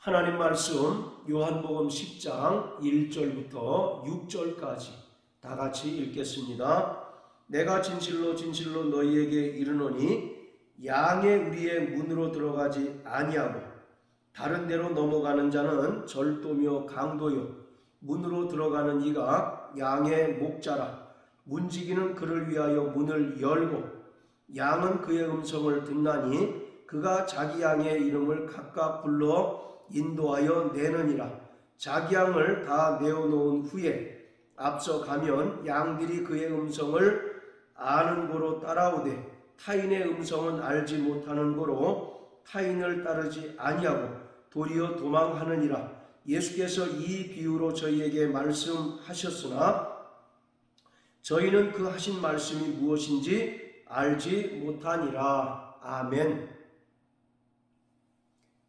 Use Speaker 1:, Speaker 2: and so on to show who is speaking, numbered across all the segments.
Speaker 1: 하나님 말씀 요한복음 10장 1절부터 6절까지 다 같이 읽겠습니다. 내가 진실로 진실로 너희에게 이르노니 양의 우리의 문으로 들어가지 아니하고 다른 데로 넘어가는 자는 절도며 강도요 문으로 들어가는 이가 양의 목자라. 문지기는 그를 위하여 문을 열고 양은 그의 음성을 듣나니 그가 자기 양의 이름을 각각 불러 인도하여 내느니라. 자기 양을 다 내어놓은 후에 앞서 가면 양들이 그의 음성을 아는 고로 따라오되 타인의 음성은 알지 못하는 고로 타인을 따르지 아니하고 도리어 도망하느니라. 예수께서 이 비유로 저희에게 말씀하셨으나 저희는 그 하신 말씀이 무엇인지 알지 못하니라. 아멘.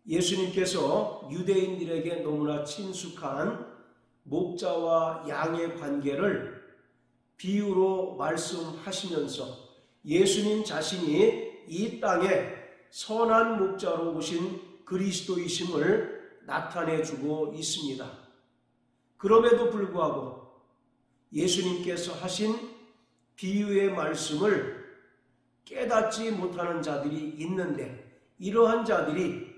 Speaker 1: 예수님께서 유대인들에게 너무나 친숙한 목자와 양의 관계를 비유로 말씀하시면서 예수님 자신이 이 땅에 선한 목자로 오신 그리스도이심을 나타내주고 있습니다. 그럼에도 불구하고 예수님께서 하신 비유의 말씀을 깨닫지 못하는 자들이 있는데 이러한 자들이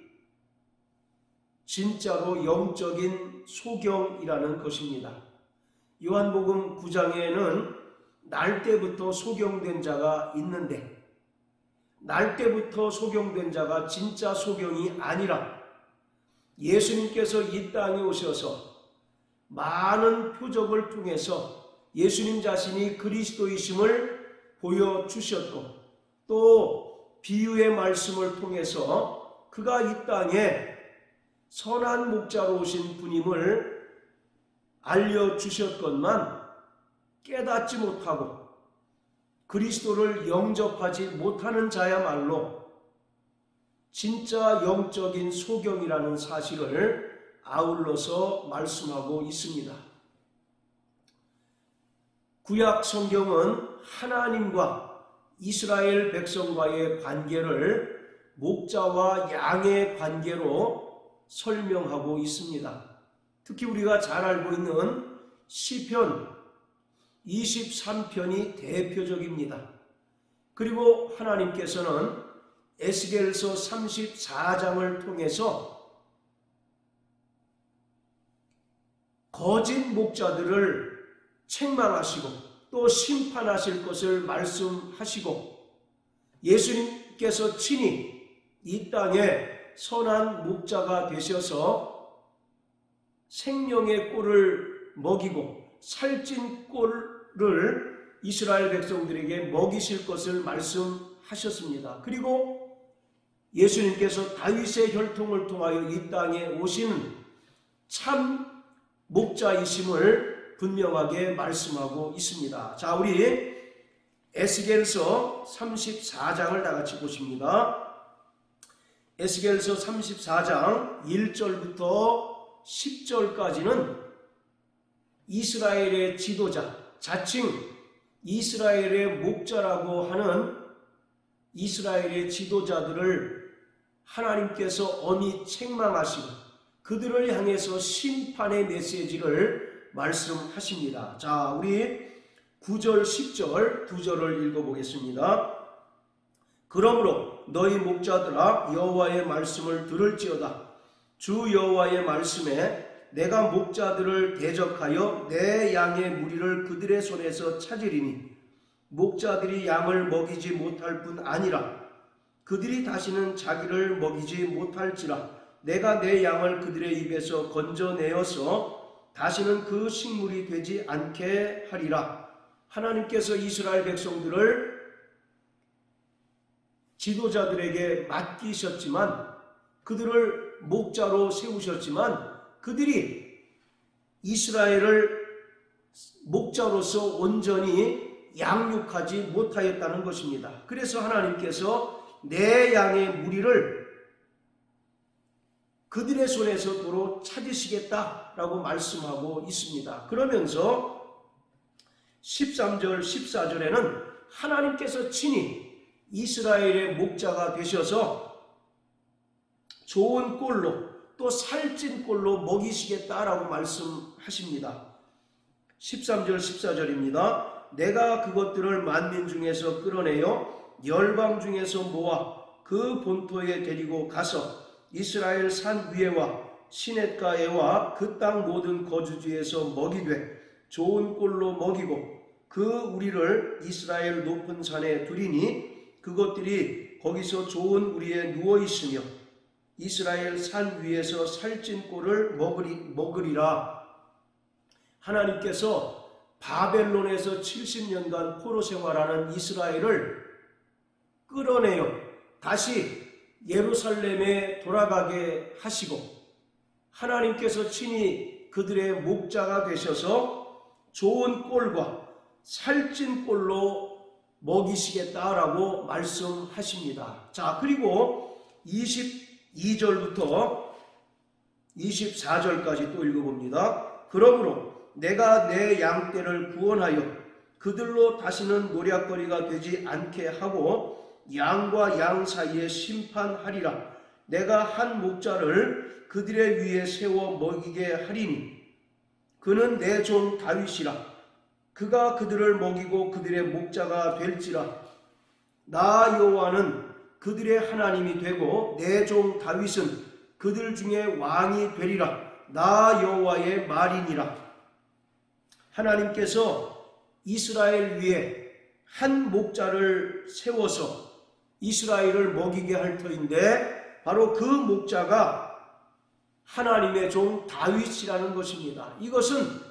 Speaker 1: 진짜로 영적인 소경이라는 것입니다. 요한복음 9장에는 날 때부터 소경된 자가 있는데 날 때부터 소경된 자가 진짜 소경이 아니라 예수님께서 이 땅에 오셔서 많은 표적을 통해서 예수님 자신이 그리스도이심을 보여주셨고 또 비유의 말씀을 통해서 그가 이 땅에 선한 목자로 오신 분임을 알려주셨건만 깨닫지 못하고 그리스도를 영접하지 못하는 자야말로 진짜 영적인 소경이라는 사실을 아울러서 말씀하고 있습니다. 구약 성경은 하나님과 이스라엘 백성과의 관계를 목자와 양의 관계로 설명하고 있습니다. 특히 우리가 잘 알고 있는 시편 23편이 대표적입니다. 그리고 하나님께서는 에스겔서 34장을 통해서 거짓 목자들을 책망하시고 또 심판하실 것을 말씀하시고 예수님께서 친히 이 땅에 선한 목자가 되셔서 생명의 꼴을 먹이고 살찐 꼴을 이스라엘 백성들에게 먹이실 것을 말씀하셨습니다. 그리고 예수님께서 다윗의 혈통을 통하여 이 땅에 오시는 참 목자이심을 분명하게 말씀하고 있습니다. 자, 우리 에스겔서 34장을 다 같이 보십니다. 에스겔서 34장 1절부터 10절까지는 이스라엘의 지도자, 자칭 이스라엘의 목자라고 하는 이스라엘의 지도자들을 하나님께서 엄히 책망하시고 그들을 향해서 심판의 메시지를 말씀하십니다. 자, 우리 9절, 10절 두 절을 읽어보겠습니다. 그러므로 너희 목자들아 여호와의 말씀을 들을지어다. 주 여호와의 말씀에 내가 목자들을 대적하여 내 양의 무리를 그들의 손에서 찾으리니 목자들이 양을 먹이지 못할 뿐 아니라 그들이 다시는 자기를 먹이지 못할지라. 내가 내 양을 그들의 입에서 건져내어서 다시는 그 식물이 되지 않게 하리라. 하나님께서 이스라엘 백성들을 지도자들에게 맡기셨지만 그들을 목자로 세우셨지만 그들이 이스라엘을 목자로서 온전히 양육하지 못하였다는 것입니다. 그래서 하나님께서 내 양의 무리를 그들의 손에서 도로 찾으시겠다라고 말씀하고 있습니다. 그러면서 13절 14절에는 하나님께서 친히 이스라엘의 목자가 되셔서 좋은 꼴로 또 살찐 꼴로 먹이시겠다라고 말씀하십니다. 13절 14절입니다. 내가 그것들을 만민 중에서 끌어내어 열방 중에서 모아 그 본토에 데리고 가서 이스라엘 산 위에와 시냇가에와 그 땅 모든 거주지에서 먹이되 좋은 꼴로 먹이고 그 우리를 이스라엘 높은 산에 두리니 그것들이 거기서 좋은 우리에 누워 있으며 이스라엘 산 위에서 살찐 꼴을 먹으리라. 하나님께서 바벨론에서 70년간 포로 생활하는 이스라엘을 끌어내어 다시 예루살렘에 돌아가게 하시고 하나님께서 친히 그들의 목자가 되셔서 좋은 꼴과 살찐 꼴로 먹이시겠다라고 말씀하십니다. 자, 그리고 22절부터 24절까지 또 읽어봅니다. 그러므로 내가 내 양떼를 구원하여 그들로 다시는 노략거리가 되지 않게 하고 양과 양 사이에 심판하리라. 내가 한 목자를 그들의 위에 세워 먹이게 하리니 그는 내 종 다윗이라. 그가 그들을 먹이고 그들의 목자가 될지라. 나 여호와는 그들의 하나님이 되고 내 종 다윗은 그들 중에 왕이 되리라. 나 여호와의 말이니라. 하나님께서 이스라엘 위에 한 목자를 세워서 이스라엘을 먹이게 할 터인데 바로 그 목자가 하나님의 종 다윗이라는 것입니다. 이것은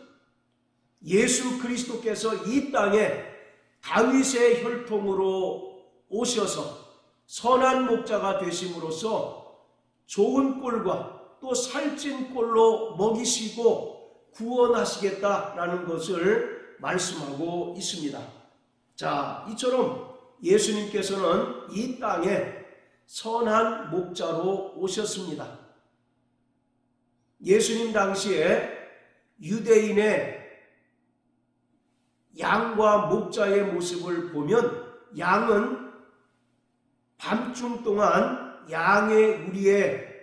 Speaker 1: 예수 그리스도께서 이 땅에 다윗의 혈통으로 오셔서 선한 목자가 되심으로써 좋은 꼴과 또 살찐 꼴로 먹이시고 구원하시겠다라는 것을 말씀하고 있습니다. 자, 이처럼 예수님께서는 이 땅에 선한 목자로 오셨습니다. 예수님 당시에 유대인의 양과 목자의 모습을 보면 양은 밤중 동안 양의 우리에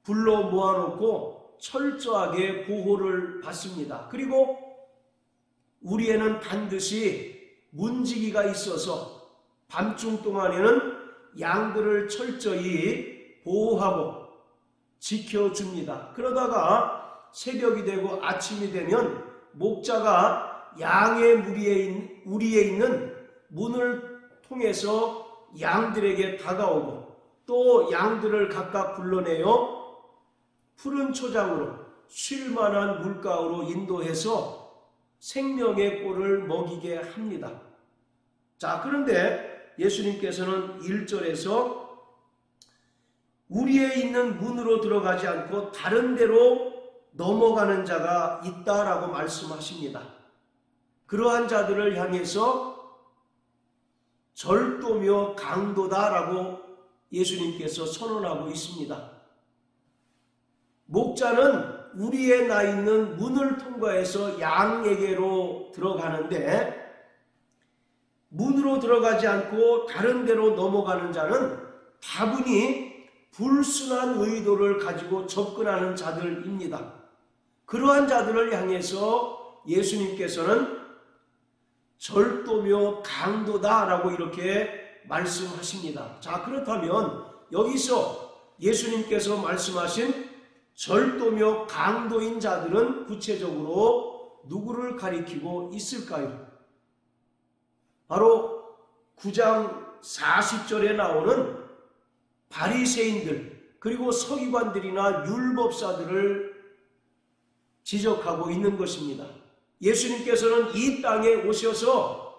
Speaker 1: 불러 모아놓고 철저하게 보호를 받습니다. 그리고 우리에는 반드시 문지기가 있어서 밤중 동안에는 양들을 철저히 보호하고 지켜줍니다. 그러다가 새벽이 되고 아침이 되면 목자가 양의 우리에 있는 문을 통해서 양들에게 다가오고 또 양들을 각각 불러내어 푸른 초장으로 쉴 만한 물가로 인도해서 생명의 꼴을 먹이게 합니다. 자, 그런데 예수님께서는 1절에서 우리에 있는 문으로 들어가지 않고 다른 데로 넘어가는 자가 있다라고 말씀하십니다. 그러한 자들을 향해서 절도며 강도다라고 예수님께서 선언하고 있습니다. 목자는 우리에 나 있는 문을 통과해서 양에게로 들어가는데 문으로 들어가지 않고 다른 데로 넘어가는 자는 다분히 불순한 의도를 가지고 접근하는 자들입니다. 그러한 자들을 향해서 예수님께서는 절도며 강도다라고 이렇게 말씀하십니다. 자, 그렇다면 여기서 예수님께서 말씀하신 절도며 강도인 자들은 구체적으로 누구를 가리키고 있을까요? 바로 9장 40절에 나오는 바리새인들 그리고 서기관들이나 율법사들을 지적하고 있는 것입니다. 예수님께서는 이 땅에 오셔서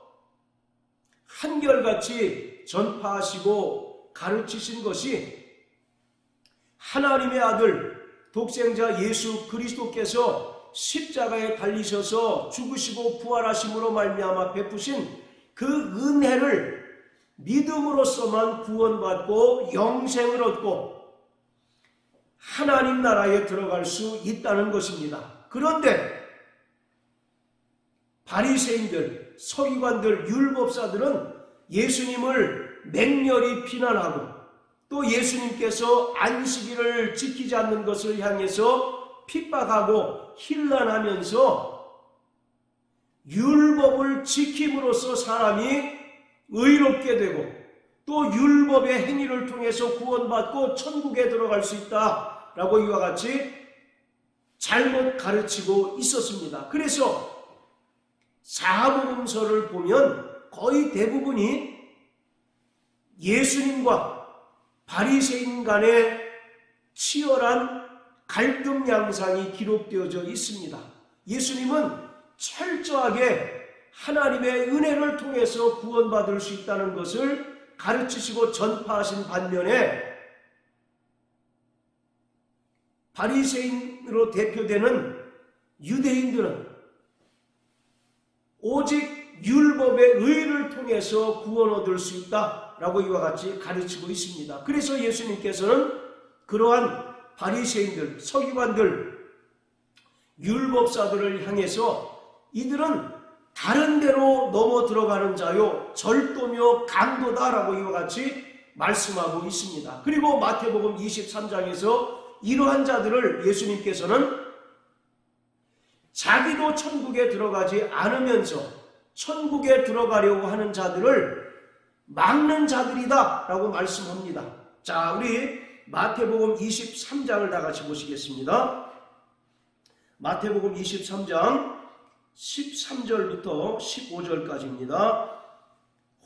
Speaker 1: 한결같이 전파하시고 가르치신 것이 하나님의 아들 독생자 예수 그리스도께서 십자가에 달리셔서 죽으시고 부활하심으로 말미암아 베푸신 그 은혜를 믿음으로써만 구원받고 영생을 얻고 하나님 나라에 들어갈 수 있다는 것입니다. 그런데 바리새인들, 서기관들, 율법사들은 예수님을 맹렬히 비난하고 또 예수님께서 안식일을 지키지 않는 것을 향해서 핍박하고 힐난하면서 율법을 지킴으로써 사람이 의롭게 되고 또 율법의 행위를 통해서 구원받고 천국에 들어갈 수 있다라고 이와 같이 잘못 가르치고 있었습니다. 그래서 사복음서를 보면 거의 대부분이 예수님과 바리새인 간의 치열한 갈등 양상이 기록되어져 있습니다. 예수님은 철저하게 하나님의 은혜를 통해서 구원받을 수 있다는 것을 가르치시고 전파하신 반면에 바리새인으로 대표되는 유대인들은 오직 율법의 의를 통해서 구원 얻을 수 있다라고 이와 같이 가르치고 있습니다. 그래서 예수님께서는 그러한 바리새인들, 서기관들, 율법사들을 향해서 이들은 다른 데로 넘어 들어가는 자요 절도며 강도다라고 이와 같이 말씀하고 있습니다. 그리고 마태복음 23장에서 이러한 자들을 예수님께서는 자기도 천국에 들어가지 않으면서 천국에 들어가려고 하는 자들을 막는 자들이다 라고 말씀합니다. 자, 우리 마태복음 23장을 다 같이 보시겠습니다. 마태복음 23장 13절부터 15절까지입니다.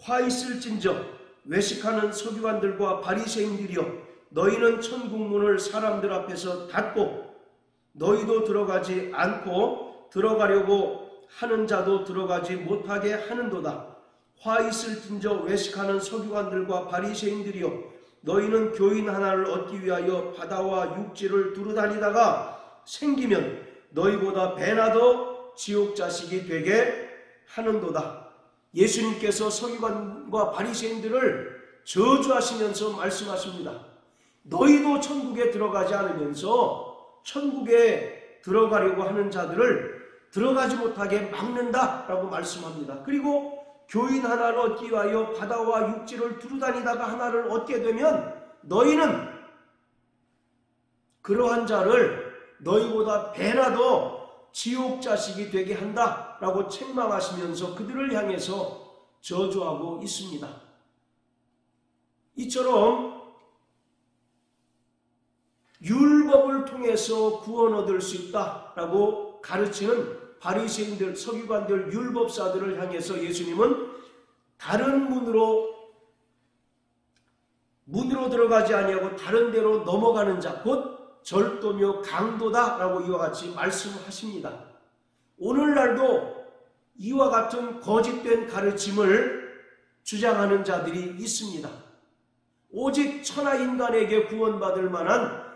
Speaker 1: 화 있을진저 외식하는 서기관들과 바리새인들이여, 너희는 천국문을 사람들 앞에서 닫고 너희도 들어가지 않고 들어가려고 하는 자도 들어가지 못하게 하는도다. 화 있을진저 외식하는 서기관들과 바리새인들이여, 너희는 교인 하나를 얻기 위하여 바다와 육지를 두루다니다가 생기면 너희보다 배나 더 지옥 자식이 되게 하는도다. 예수님께서 서기관과 바리새인들을 저주하시면서 말씀하십니다. 너희도 천국에 들어가지 않으면서 천국에 들어가려고 하는 자들을 들어가지 못하게 막는다라고 말씀합니다. 그리고 교인 하나를 얻기 위하여 바다와 육지를 두루다니다가 하나를 얻게 되면 너희는 그러한 자를 너희보다 배나 더 지옥 자식이 되게 한다라고 책망하시면서 그들을 향해서 저주하고 있습니다. 이처럼 율법을 통해서 구원 얻을 수 있다라고 가르치는 바리새인들, 서기관들, 율법사들을 향해서 예수님은 다른 문으로 들어가지 아니하고 다른 데로 넘어가는 자, 곧 절도며 강도다라고 이와 같이 말씀하십니다. 오늘날도 이와 같은 거짓된 가르침을 주장하는 자들이 있습니다. 오직 천하인간에게 구원받을 만한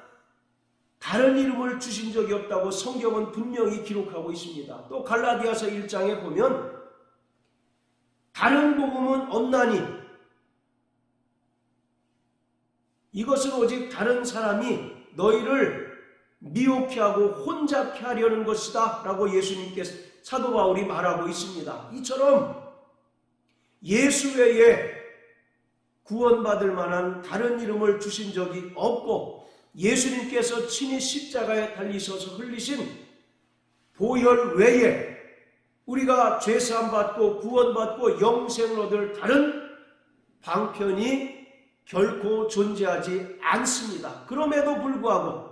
Speaker 1: 다른 이름을 주신 적이 없다고 성경은 분명히 기록하고 있습니다. 또 갈라디아서 1장에 보면 다른 복음은 없나니 이것은 오직 다른 사람이 너희를 미혹해 하고 혼잡케 하려는 것이다 라고 예수님께서, 사도 바울이 말하고 있습니다. 이처럼 예수 외에 구원받을 만한 다른 이름을 주신 적이 없고 예수님께서 친히 십자가에 달리셔서 흘리신 보혈 외에 우리가 죄사함 받고 구원받고 영생을 얻을 다른 방편이 결코 존재하지 않습니다. 그럼에도 불구하고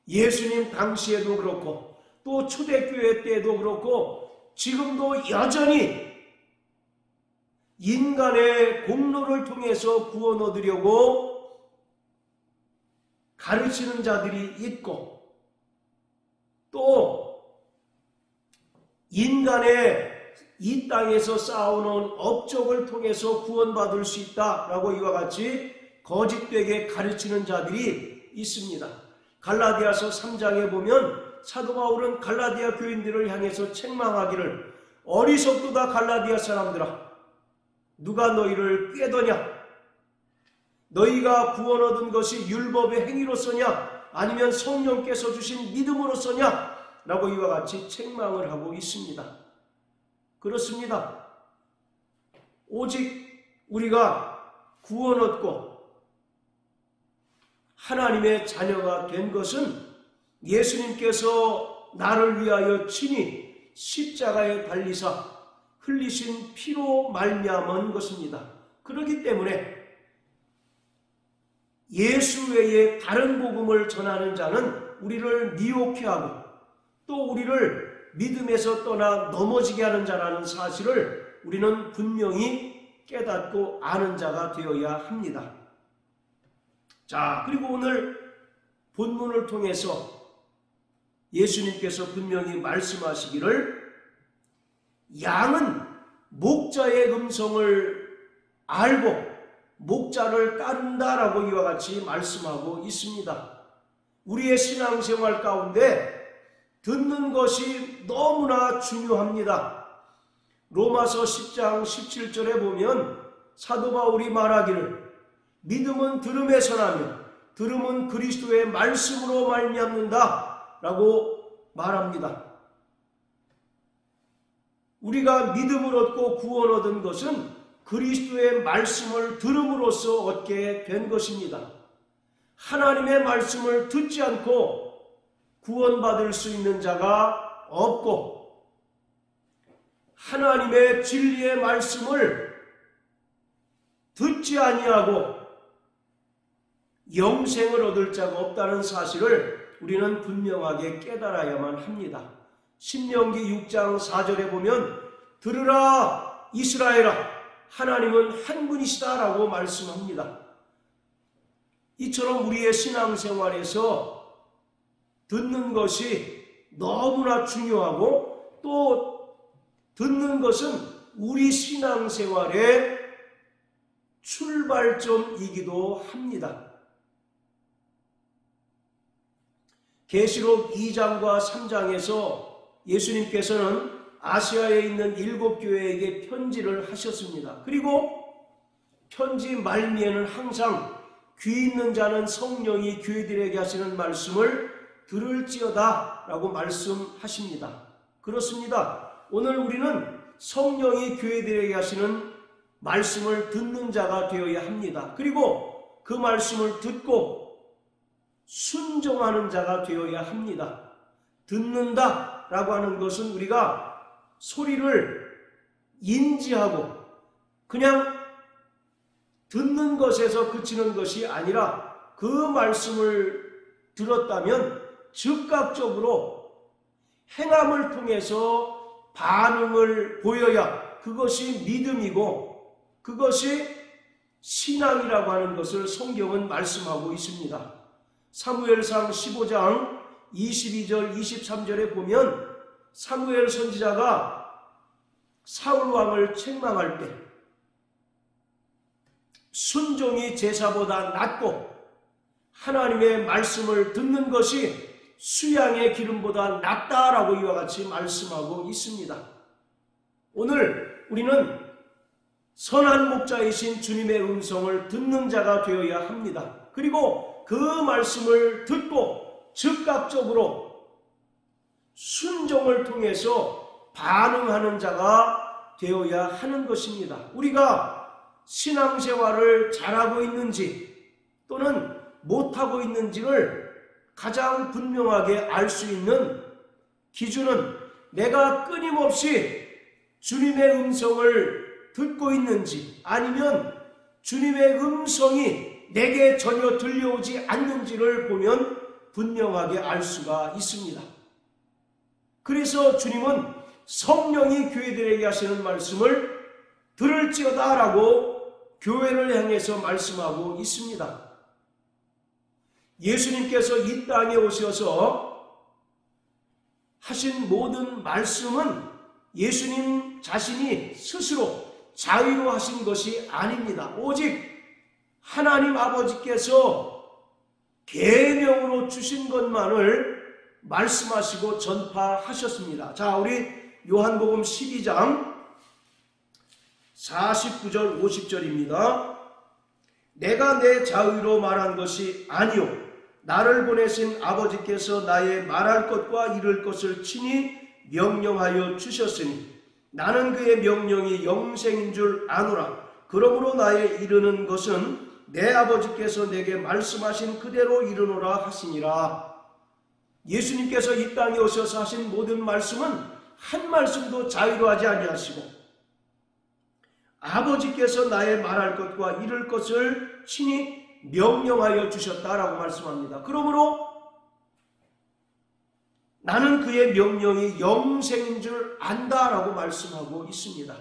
Speaker 1: 예수님 당시에도 그렇고 또 초대교회 때도 그렇고 지금도 여전히 인간의 공로를 통해서 구원 얻으려고 가르치는 자들이 있고 또 인간의 이 땅에서 쌓아놓은 업적을 통해서 구원받을 수 있다라고 이와 같이 거짓되게 가르치는 자들이 있습니다. 갈라디아서 3장에 보면 사도 바울은 갈라디아 교인들을 향해서 책망하기를, 어리석도다 갈라디아 사람들아, 누가 너희를 꾀더냐? 너희가 구원 얻은 것이 율법의 행위로서냐 아니면 성령께서 주신 믿음으로서냐 라고 이와 같이 책망을 하고 있습니다. 그렇습니다. 오직 우리가 구원 얻고 하나님의 자녀가 된 것은 예수님께서 나를 위하여 친히 십자가에 달리사 흘리신 피로 말미암은 것입니다. 그렇기 때문에 예수 외에 다른 복음을 전하는 자는 우리를 미혹해 하고 또 우리를 믿음에서 떠나 넘어지게 하는 자라는 사실을 우리는 분명히 깨닫고 아는 자가 되어야 합니다. 자, 그리고 오늘 본문을 통해서 예수님께서 분명히 말씀하시기를 양은 목자의 음성을 알고 목자를 따른다라고 이와 같이 말씀하고 있습니다. 우리의 신앙생활 가운데 듣는 것이 너무나 중요합니다. 로마서 10장 17절에 보면 사도 바울이 말하기를 믿음은 들음에서 나며 들음은 그리스도의 말씀으로 말미암는다 라고 말합니다. 우리가 믿음을 얻고 구원 얻은 것은 그리스도의 말씀을 들음으로써 얻게 된 것입니다. 하나님의 말씀을 듣지 않고 구원받을 수 있는 자가 없고 하나님의 진리의 말씀을 듣지 아니하고 영생을 얻을 자가 없다는 사실을 우리는 분명하게 깨달아야만 합니다. 신명기 6장 4절에 보면 들으라 이스라엘아 하나님은 한 분이시다 라고 말씀합니다. 이처럼 우리의 신앙생활에서 듣는 것이 너무나 중요하고 또 듣는 것은 우리 신앙생활의 출발점이기도 합니다. 계시록 2장과 3장에서 예수님께서는 아시아에 있는 7교회에게 편지를 하셨습니다. 그리고 편지 말미에는 항상 귀 있는 자는 성령이 교회들에게 하시는 말씀을 들을지어다 라고 말씀하십니다. 그렇습니다. 오늘 우리는 성령이 교회들에게 하시는 말씀을 듣는 자가 되어야 합니다. 그리고 그 말씀을 듣고 순종하는 자가 되어야 합니다. 듣는다 라고 하는 것은 우리가 소리를 인지하고 그냥 듣는 것에서 그치는 것이 아니라 그 말씀을 들었다면 즉각적으로 행함을 통해서 반응을 보여야 그것이 믿음이고 그것이 신앙이라고 하는 것을 성경은 말씀하고 있습니다. 사무엘상 15장 22절 23절에 보면 사무엘 선지자가 사울 왕을 책망할 때 순종이 제사보다 낫고 하나님의 말씀을 듣는 것이 수양의 기름보다 낫다라고 이와 같이 말씀하고 있습니다. 오늘 우리는 선한 목자이신 주님의 음성을 듣는 자가 되어야 합니다. 그리고 그 말씀을 듣고 즉각적으로 순종을 통해서 반응하는 자가 되어야 하는 것입니다. 우리가 신앙생활을 잘하고 있는지 또는 못하고 있는지를 가장 분명하게 알 수 있는 기준은 내가 끊임없이 주님의 음성을 듣고 있는지 아니면 주님의 음성이 내게 전혀 들려오지 않는지를 보면 분명하게 알 수가 있습니다. 그래서 주님은 성령이 교회들에게 하시는 말씀을 들을지어다 라고 교회를 향해서 말씀하고 있습니다. 예수님께서 이 땅에 오셔서 하신 모든 말씀은 예수님 자신이 스스로 자유로 하신 것이 아닙니다. 오직 하나님 아버지께서 계명으로 주신 것만을 말씀하시고 전파하셨습니다. 자, 우리 요한복음 12장 49절 50절입니다. 내가 내 자유로 말한 것이 아니요 나를 보내신 아버지께서 나의 말할 것과 이룰 것을 친히 명령하여 주셨으니 나는 그의 명령이 영생인 줄 아노라. 그러므로 나의 이르는 것은 내 아버지께서 내게 말씀하신 그대로 이르노라 하시니라. 예수님께서 이 땅에 오셔서 하신 모든 말씀은 한 말씀도 자유로 하지 아니하시고 아버지께서 나의 말할 것과 이룰 것을 친히 명령하여 주셨다라고 말씀합니다. 그러므로 나는 그의 명령이 영생인 줄 안다라고 말씀하고 있습니다.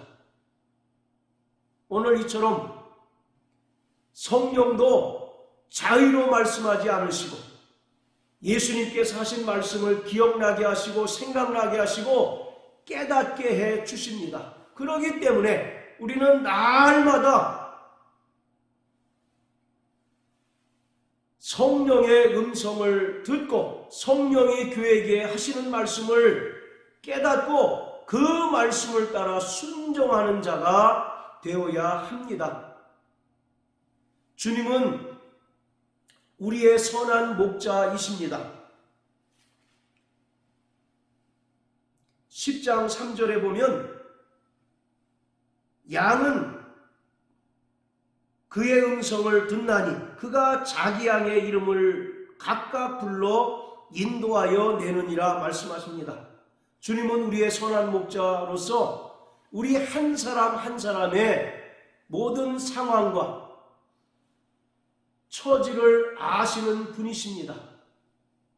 Speaker 1: 오늘 이처럼 성령도 자유로 말씀하지 않으시고 예수님께서 하신 말씀을 기억나게 하시고 생각나게 하시고 깨닫게 해 주십니다. 그렇기 때문에 우리는 날마다 성령의 음성을 듣고 성령이 교회에게 하시는 말씀을 깨닫고 그 말씀을 따라 순종하는 자가 되어야 합니다. 주님은 우리의 선한 목자이십니다. 10장 3절에 보면 양은 그의 음성을 듣나니 그가 자기 양의 이름을 각각 불러 인도하여 내느니라 말씀하십니다. 주님은 우리의 선한 목자로서 우리 한 사람 한 사람의 모든 상황과 처지를 아시는 분이십니다.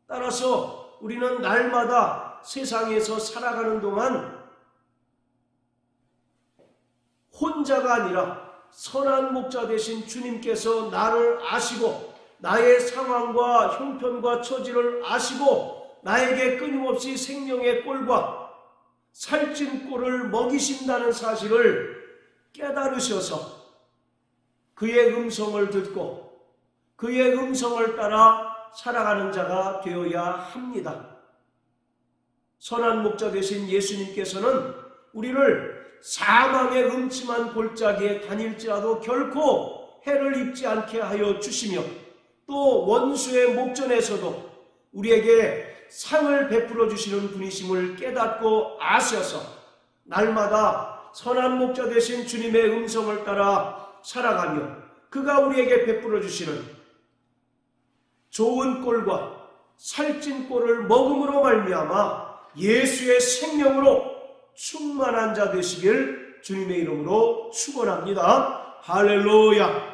Speaker 1: 따라서 우리는 날마다 세상에서 살아가는 동안 혼자가 아니라 선한 목자 되신 주님께서 나를 아시고 나의 상황과 형편과 처지를 아시고 나에게 끊임없이 생명의 꼴과 살찐 꼴을 먹이신다는 사실을 깨달으셔서 그의 음성을 듣고 그의 음성을 따라 살아가는 자가 되어야 합니다. 선한 목자 되신 예수님께서는 우리를 사망의 음침한 골짜기에 다닐지라도 결코 해를 입지 않게 하여 주시며 또 원수의 목전에서도 우리에게 상을 베풀어 주시는 분이심을 깨닫고 아셔서 날마다 선한 목자 되신 주님의 음성을 따라 살아가며 그가 우리에게 베풀어 주시는 좋은 꼴과 살찐 꼴을 먹음으로 말미암아 예수의 생명으로 충만한 자 되시길 주님의 이름으로 축원합니다. 할렐루야.